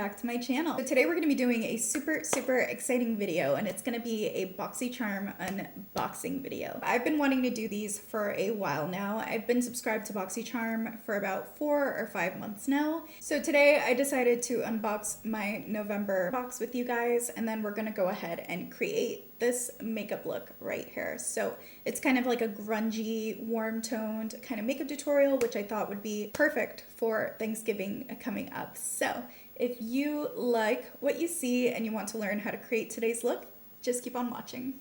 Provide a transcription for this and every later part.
back to my channel. So today we're going to be doing a super exciting video, and it's going to be a Boxycharm unboxing video. I've been wanting to do these for a while now. I've been subscribed to Boxycharm for about 4 or 5 months now. So today I decided to unbox my November box with you guys, and then we're going to go ahead and create this makeup look right here. So it's kind of like a grungy, warm toned kind of makeup tutorial, which I thought would be perfect for Thanksgiving coming up. So if you like what you see and you want to learn how to create today's look, just keep on watching.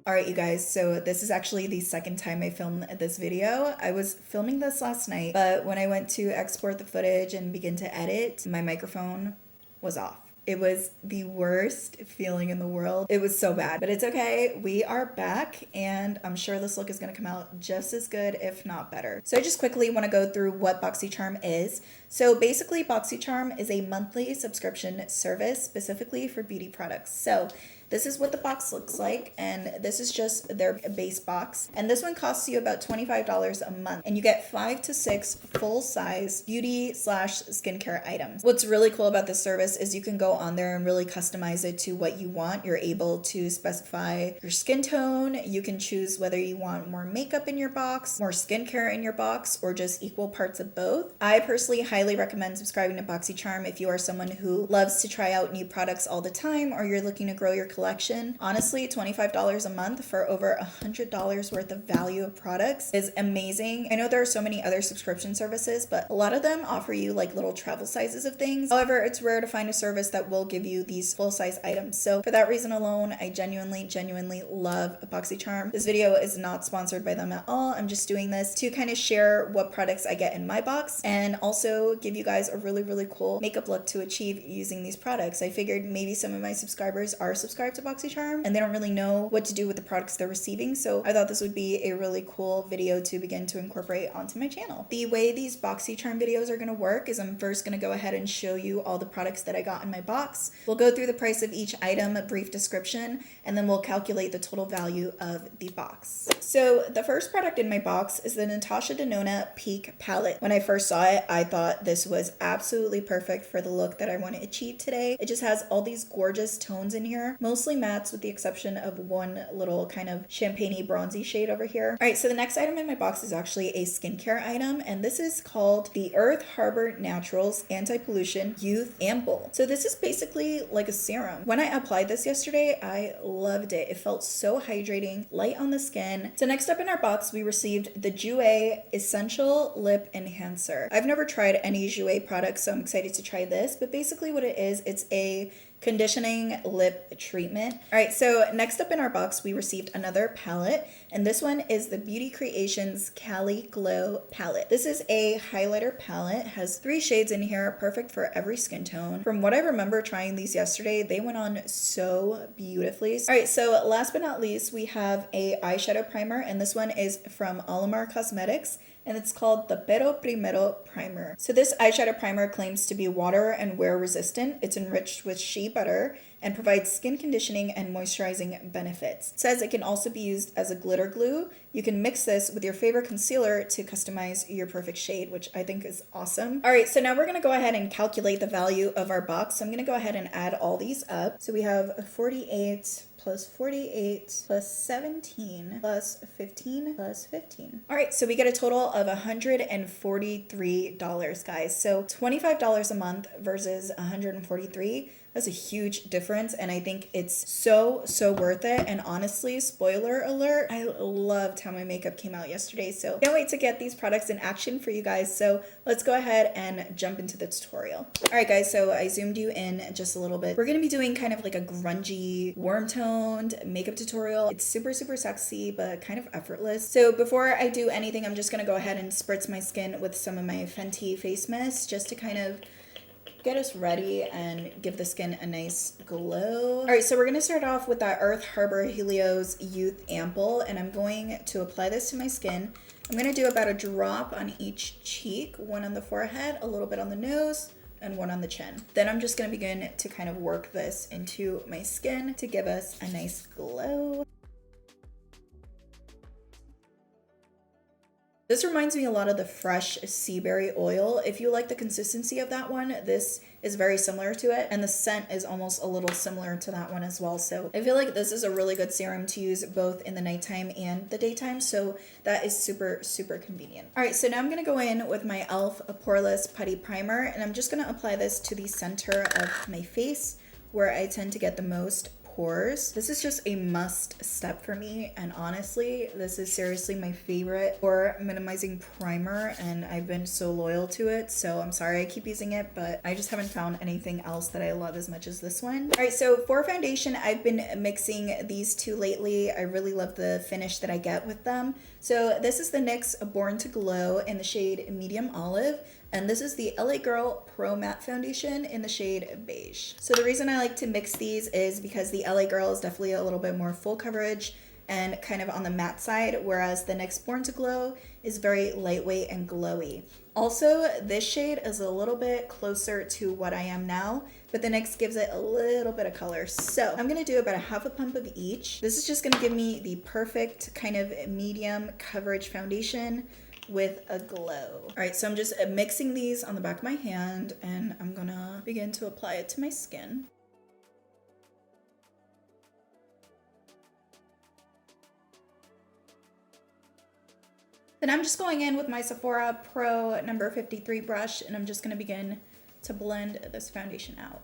Alright you guys, so this is actually the second time I filmed this video. I was filming this last night, but when I went to export the footage and begin to edit, my microphone was off. It was the worst feeling in the world. It was so bad, but it's okay. We are back, and I'm sure this look is going to come out just as good, if not better. So I just quickly want to go through what Boxycharm is. So basically, Boxycharm is a monthly subscription service specifically for beauty products. So this is what the box looks like, and this is just their base box. And this one costs you about $25 a month, and you get 5 to 6 full-size beauty/skincare items. What's really cool about this service is you can go on there and really customize it to what you want. You're able to specify your skin tone. You can choose whether you want more makeup in your box, more skincare in your box, or just equal parts of both. I personally highly recommend subscribing to Boxycharm if you are someone who loves to try out new products all the time, or you're looking to grow your collection. Honestly, $25 a month for over $100 worth of value of products is amazing. I know there are so many other subscription services, but a lot of them offer you like little travel sizes of things. However, it's rare to find a service that will give you these full-size items. So for that reason alone, I genuinely love Boxycharm. This video is not sponsored by them at all. I'm just doing this to kind of share what products I get in my box and also give you guys a really cool makeup look to achieve using these products. I figured maybe some of my subscribers are subscribed to Boxycharm and they don't really know what to do with the products they're receiving, so I thought this would be a really cool video to begin to incorporate onto my channel. The way these Boxycharm videos are going to work is I'm first going to go ahead and show you all the products that I got in my box. We'll go through the price of each item, a brief description, and then we'll calculate the total value of the box. So the first product in my box is the NATASHA DENONA Peak Palette. When I first saw it, I thought this was absolutely perfect for the look that I want to achieve today. It just has all these gorgeous tones in here, mostly mattes with the exception of one little kind of champagne-y bronzy shade over here. All right, so the next item in my box is actually a skincare item, and this is called the Earth Harbor Naturals Anti-Pollution Youth Ampoule. So this is basically like a serum. When I applied this yesterday, I loved it. It felt so hydrating, light on the skin. So next up in our box, we received the Jouer Essential Lip Enhancer. I've never tried any Jouer products, so I'm excited to try this, but basically what it is, it's a conditioning lip treatment. All right, so next up in our box, we received another palette, and this one is the Beauty Creations CALI Glow palette. This is a highlighter palette, has 3 shades in here, perfect for every skin tone. From what I remember trying these yesterday, they went on so beautifully. All right, so last but not least, we have a eyeshadow primer, and this one is from ALAMAR Cosmetics, and it's called the Pero Primero Primer. So this eyeshadow primer claims to be water and wear resistant. It's enriched with shea butter and provides skin conditioning and moisturizing benefits. It says it can also be used as a glitter glue. You can mix this with your favorite concealer to customize your perfect shade, which I think is awesome. All right, so now we're gonna go ahead and calculate the value of our box. So I'm gonna go ahead and add all these up. So we have 48 plus 48 plus 17 plus 15 plus 15. All right, so we get a total of $143, guys. So $25 a month versus $143. That's a huge difference, and I think it's so worth it. And honestly, spoiler alert, I loved how my makeup came out yesterday, so can't wait to get these products in action for you guys. So let's go ahead and jump into the tutorial. All right guys, so I zoomed you in just a little bit. We're gonna be doing kind of like a grungy, warm-toned makeup tutorial. It's super sexy but kind of effortless. So before I do anything, I'm just gonna go ahead and spritz my skin with some of my Fenty face mist just to kind of get us ready and give the skin a nice glow. All right, so we're gonna start off with that Earth Harbor Helios Youth Ampoule, and I'm going to apply this to my skin. I'm gonna do about a drop on each cheek, one on the forehead, a little bit on the nose, and one on the chin. Then I'm just gonna begin to kind of work this into my skin to give us a nice glow. This reminds me a lot of the fresh sea berry oil. If you like the consistency of that one, this is very similar to it. And the scent is almost a little similar to that one as well. So I feel like this is a really good serum to use both in the nighttime and the daytime. So that is super, super convenient. All right, so now I'm gonna go in with my e.l.f. Poreless Putty Primer, and I'm just gonna apply this to the center of my face where I tend to get the most pores. This is just a must step for me, and honestly this is seriously my favorite pore minimizing primer, and I've been so loyal to it, so I'm sorry I keep using it, but I just haven't found anything else that I love as much as this one. All right, so for foundation, I've been mixing these two lately. I really love the finish that I get with them. So this is the NYX Born to Glow in the shade Medium Olive, and this is the LA Girl Pro Matte Foundation in the shade Beige. So the reason I like to mix these is because the LA Girl is definitely a little bit more full coverage and kind of on the matte side, whereas the NYX Born to Glow is very lightweight and glowy. Also, this shade is a little bit closer to what I am now, but the NYX gives it a little bit of color. So I'm gonna do about a half a pump of each. This is just gonna give me the perfect kind of medium coverage foundation with a glow. All right, so I'm just mixing these on the back of my hand, and I'm gonna begin to apply it to my skin. Then I'm just going in with my Sephora Pro number 53 brush, and I'm just gonna begin to blend this foundation out.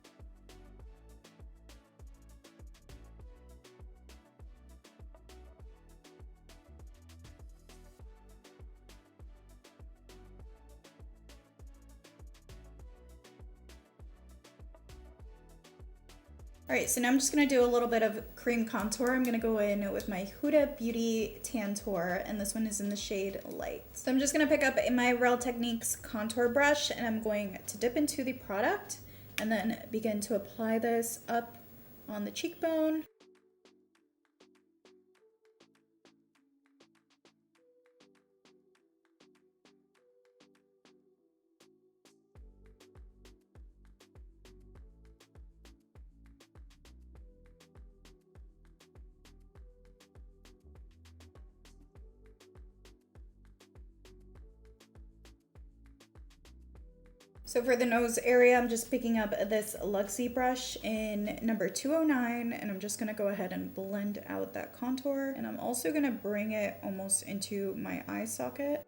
All right, so now I'm just gonna do a little bit of cream contour. I'm gonna go in with my Huda Beauty Tantour, and this one is in the shade Light. So I'm just gonna pick up my Real Techniques contour brush, and I'm going to dip into the product and then begin to apply this up on the cheekbone. So for the nose area, I'm just picking up this Luxie brush in number 209, and I'm just gonna go ahead and blend out that contour. And I'm also gonna bring it almost into my eye socket.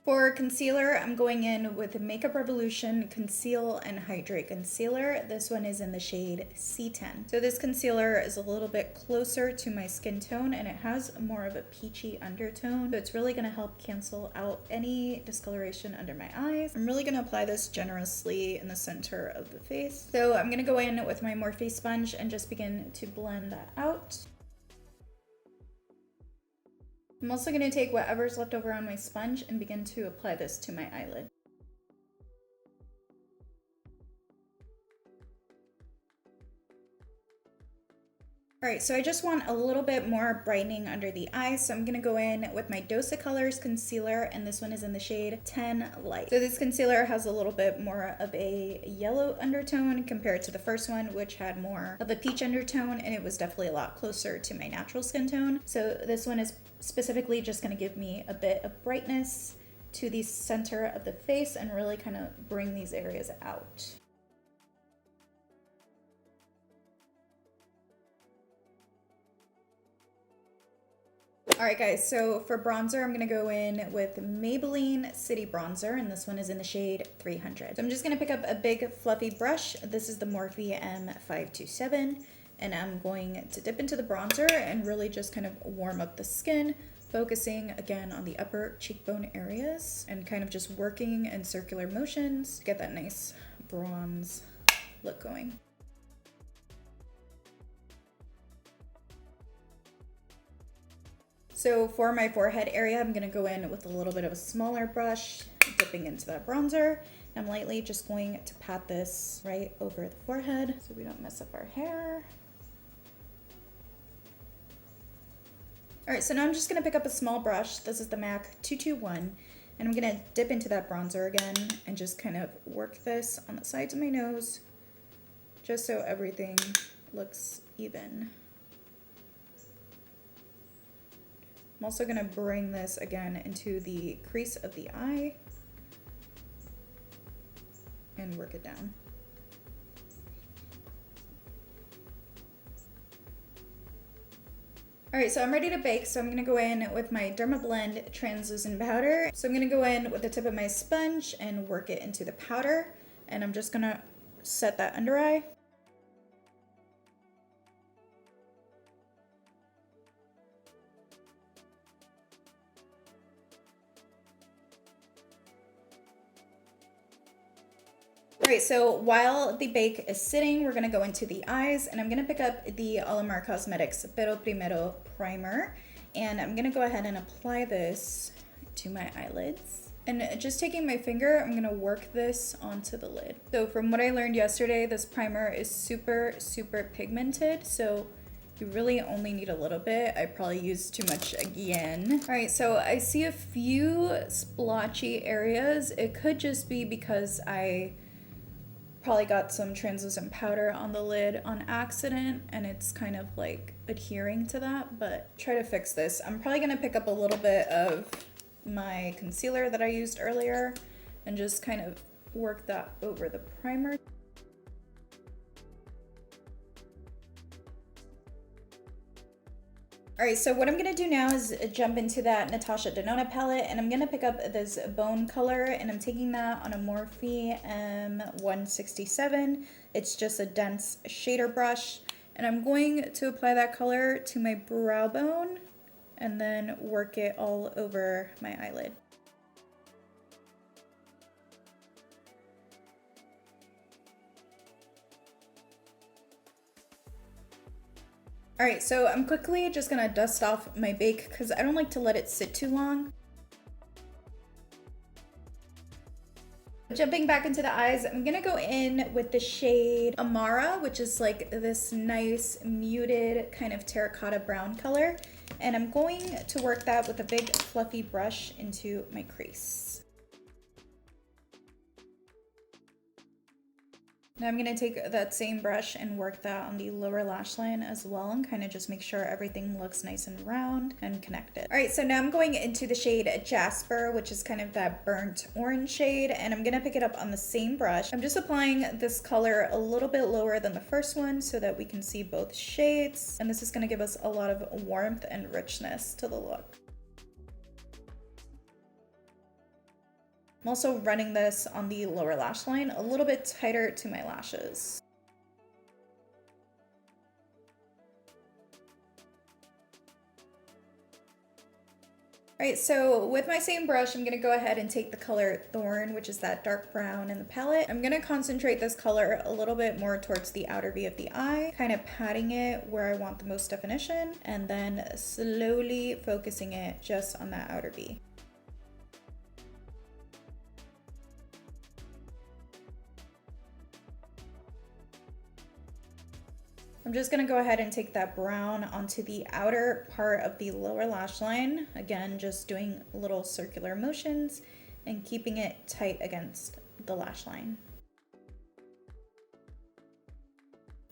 For concealer, I'm going in with Makeup Revolution Conceal and Hydrate Concealer. This one is in the shade C10. So this concealer is a little bit closer to my skin tone, and it has more of a peachy undertone. So it's really gonna help cancel out any discoloration under my eyes. I'm really gonna apply this generously in the center of the face. So I'm gonna go in with my Morphe sponge and just begin to blend that out. I'm also going to take whatever's left over on my sponge and begin to apply this to my eyelid. All right, so I just want a little bit more brightening under the eyes, so I'm gonna go in with my Dose of Colors concealer, and this one is in the shade 10 Light. So this concealer has a little bit more of a yellow undertone compared to the first one, which had more of a peach undertone, and it was definitely a lot closer to my natural skin tone. So this one is specifically just gonna give me a bit of brightness to the center of the face and really kind of bring these areas out. All right, guys, so for bronzer, I'm gonna go in with Maybelline City Bronzer, and this one is in the shade 300. So I'm just gonna pick up a big fluffy brush. This is the Morphe M527, and I'm going to dip into the bronzer and really just kind of warm up the skin, focusing again on the upper cheekbone areas and kind of just working in circular motions to get that nice bronze look going. So for my forehead area, I'm gonna go in with a little bit of a smaller brush, dipping into that bronzer. I'm lightly just going to pat this right over the forehead so we don't mess up our hair. All right, so now I'm just gonna pick up a small brush. This is the MAC 221, and I'm gonna dip into that bronzer again and just kind of work this on the sides of my nose, just so everything looks even. I'm also gonna bring this again into the crease of the eye and work it down. All right, so I'm ready to bake. So I'm gonna go in with my DERMABLEND translucent powder. So I'm gonna go in with the tip of my sponge and work it into the powder. And I'm just gonna set that under eye. All right, so while the bake is sitting, we're gonna go into the eyes, and I'm gonna pick up the ALAMAR Cosmetics Pero Primero Primer, and I'm gonna go ahead and apply this to my eyelids. And just taking my finger, I'm gonna work this onto the lid. So from what I learned yesterday, this primer is super, super pigmented, so you really only need a little bit. I probably used too much again. All right, so I see a few splotchy areas. It could just be because I probably got some translucent powder on the lid on accident and it's kind of like adhering to that, but try to fix this. I'm probably gonna pick up a little bit of my concealer that I used earlier and just kind of work that over the primer. All right, so what I'm gonna do now is jump into that NATASHA DENONA palette, and I'm gonna pick up this bone color, and I'm taking that on a Morphe M167. It's just a dense shader brush, and I'm going to apply that color to my brow bone and then work it all over my eyelid. All right, so I'm quickly just gonna dust off my bake because I don't like to let it sit too long. Jumping back into the eyes, I'm gonna go in with the shade Amara, which is like this nice muted kind of terracotta brown color. And I'm going to work that with a big fluffy brush into my crease. Now I'm going to take that same brush and work that on the lower lash line as well and kind of just make sure everything looks nice and round and connected. All right, so now I'm going into the shade Jasper, which is kind of that burnt orange shade, and I'm going to pick it up on the same brush. I'm just applying this color a little bit lower than the first one so that we can see both shades, and this is going to give us a lot of warmth and richness to the look. I'm also running this on the lower lash line a little bit tighter to my lashes. All right, so with my same brush, I'm gonna go ahead and take the color Thorn, which is that dark brown in the palette. I'm gonna concentrate this color a little bit more towards the outer V of the eye, kind of patting it where I want the most definition, and then slowly focusing it just on that outer V. I'm just gonna go ahead and take that brown onto the outer part of the lower lash line. Again, just doing little circular motions and keeping it tight against the lash line.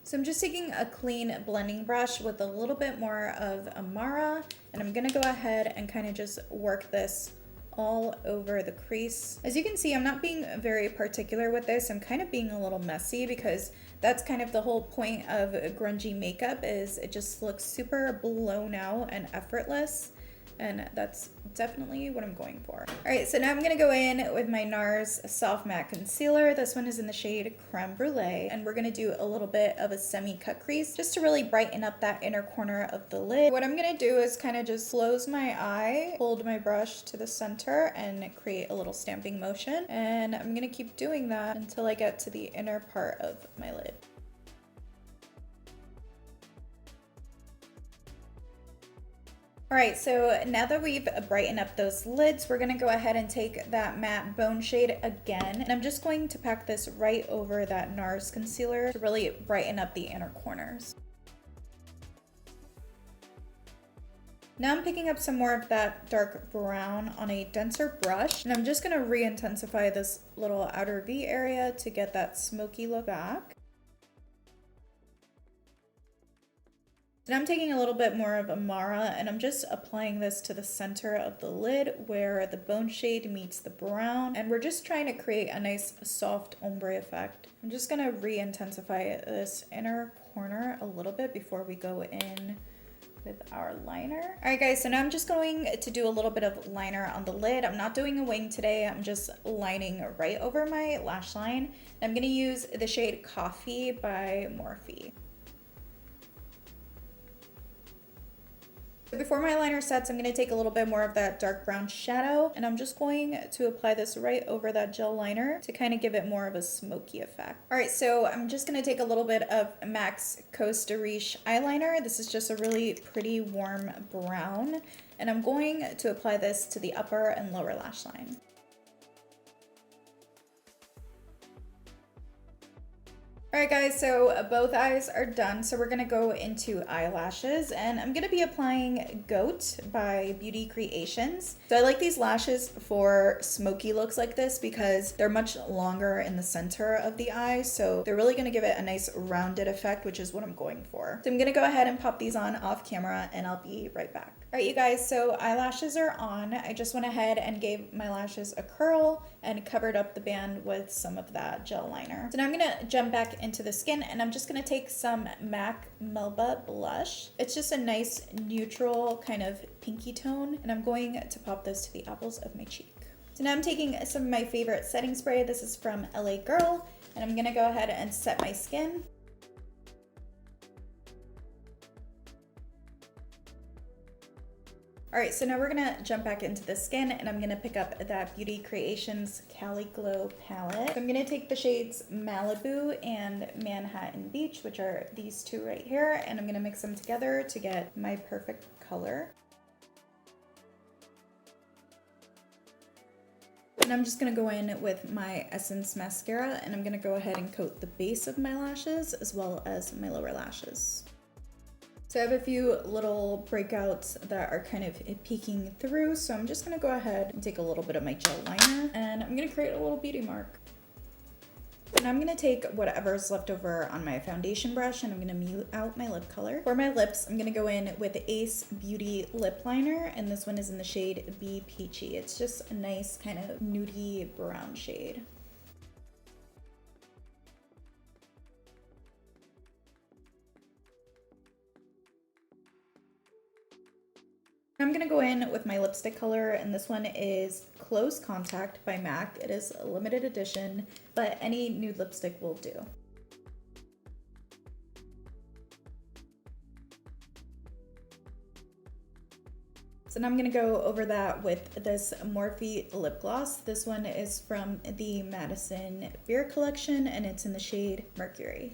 So I'm just taking a clean blending brush with a little bit more of Amara, and I'm gonna go ahead and kind of just work this all over the crease. As you can see, I'm not being very particular with this. I'm kind of being a little messy because that's kind of the whole point of grungy makeup, is it just looks super blown out and effortless. And that's definitely what I'm going for. All right, so now I'm gonna go in with my NARS Soft Matte Concealer. This one is in the shade Creme Brulee, and we're gonna do a little bit of a semi-cut crease just to really brighten up that inner corner of the lid. What I'm gonna do is kind of just close my eye, hold my brush to the center, and create a little stamping motion. And I'm gonna keep doing that until I get to the inner part of my lid. All right, so now that we've brightened up those lids, we're gonna go ahead and take that matte bone shade again. And I'm just going to pack this right over that NARS concealer to really brighten up the inner corners. Now I'm picking up some more of that dark brown on a denser brush, and I'm just gonna re-intensify this little outer V area to get that smoky look back. And I'm taking a little bit more of Amara and I'm just applying this to the center of the lid where the bone shade meets the brown. And we're just trying to create a nice soft ombre effect. I'm just gonna re-intensify this inner corner a little bit before we go in with our liner. All right guys, so now I'm just going to do a little bit of liner on the lid. I'm not doing a wing today. I'm just lining right over my lash line. I'm gonna use the shade Coffee by Morphe. Before my liner sets, I'm going to take a little bit more of that dark brown shadow and I'm just going to apply this right over that gel liner to kind of give it more of a smoky effect. All right, so I'm just going to take a little bit of MAC's Costa Riche eyeliner. This is just a really pretty warm brown and I'm going to apply this to the upper and lower lash line. Alright guys, so both eyes are done, so we're going to go into eyelashes, and I'm going to be applying Goat by Beauty Creations. So I like these lashes for smoky looks like this because they're much longer in the center of the eye, so they're really going to give it a nice rounded effect, which is what I'm going for. So I'm going to go ahead and pop these on off camera, and I'll be right back. Alright you guys, so eyelashes are on. I just went ahead and gave my lashes a curl and covered up the band with some of that gel liner. So now I'm going to jump back into the skin and I'm just going to take some MAC Melba blush. It's just a nice neutral kind of pinky tone and I'm going to pop this to the apples of my cheek. So now I'm taking some of my favorite setting spray. This is from LA Girl and I'm going to go ahead and set my skin. Alright, so now we're going to jump back into the skin and I'm going to pick up that Beauty Creations Cali Glow palette. So I'm going to take the shades Malibu and Manhattan Beach, which are these two right here, and I'm going to mix them together to get my perfect color. And I'm just going to go in with my Essence mascara and I'm going to go ahead and coat the base of my lashes as well as my lower lashes. So I have a few little breakouts that are kind of peeking through, so I'm just gonna go ahead and take a little bit of my gel liner and I'm gonna create a little beauty mark. And I'm gonna take whatever's left over on my foundation brush and I'm gonna mute out my lip color. For my lips, I'm gonna go in with the Ace Beauty lip liner and this one is in the shade Be Peachy. It's just a nice kind of nudie brown shade. I'm gonna go in with my lipstick color and this one is Close Contact by MAC. It is a limited edition, but any nude lipstick will do. So now I'm gonna go over that with this Morphe lip gloss. This one is from the Madison Beer collection and it's in the shade Mercury.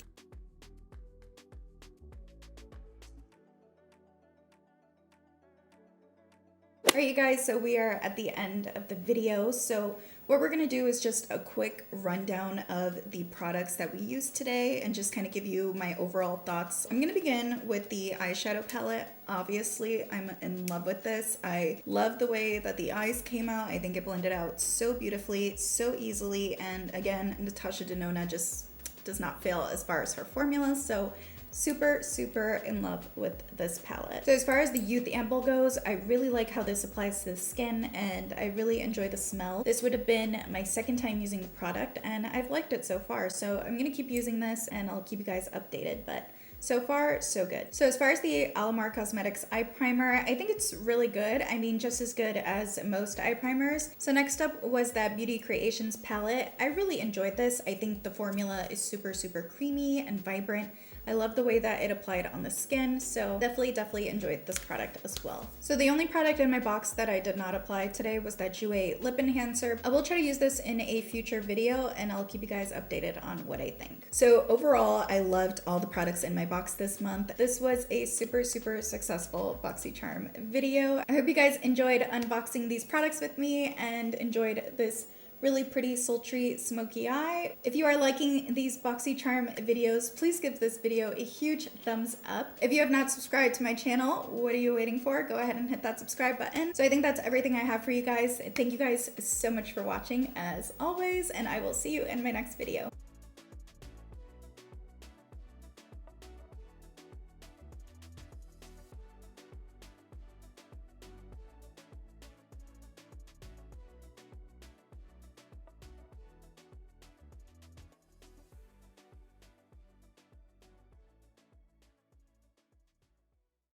Alright you guys, so we are at the end of the video. So what we're going to do is just a quick rundown of the products that we used today and just kind of give you my overall thoughts. I'm going to begin with the eyeshadow palette. Obviously, I'm in love with this. I love the way that the eyes came out. I think it blended out so beautifully, so easily, and again, NATASHA DENONA just does not fail as far as her formula. So super in love with this palette. So as far as the Youth Ampoule goes, I really like how this applies to the skin and I really enjoy the smell. This would have been my second time using the product and I've liked it so far. So I'm gonna keep using this and I'll keep you guys updated, but so far, so good. So as far as the ALAMAR Cosmetics eye primer, I think it's really good. I mean, just as good as most eye primers. So next up was that Beauty Creations palette. I really enjoyed this. I think the formula is super creamy and vibrant. I love the way that it applied on the skin, so definitely enjoyed this product as well. So the only product in my box that I did not apply today was that Jouer Lip Enhancer. I will try to use this in a future video and I'll keep you guys updated on what I think. So overall, I loved all the products in my box this month. This was a super successful Boxycharm video. I hope you guys enjoyed unboxing these products with me and enjoyed this really pretty, sultry, smoky eye. If you are liking these Boxycharm videos, please give this video a huge thumbs up. If you have not subscribed to my channel, what are you waiting for? Go ahead and hit that subscribe button. So I think that's everything I have for you guys. Thank you guys so much for watching as always, and I will see you in my next video.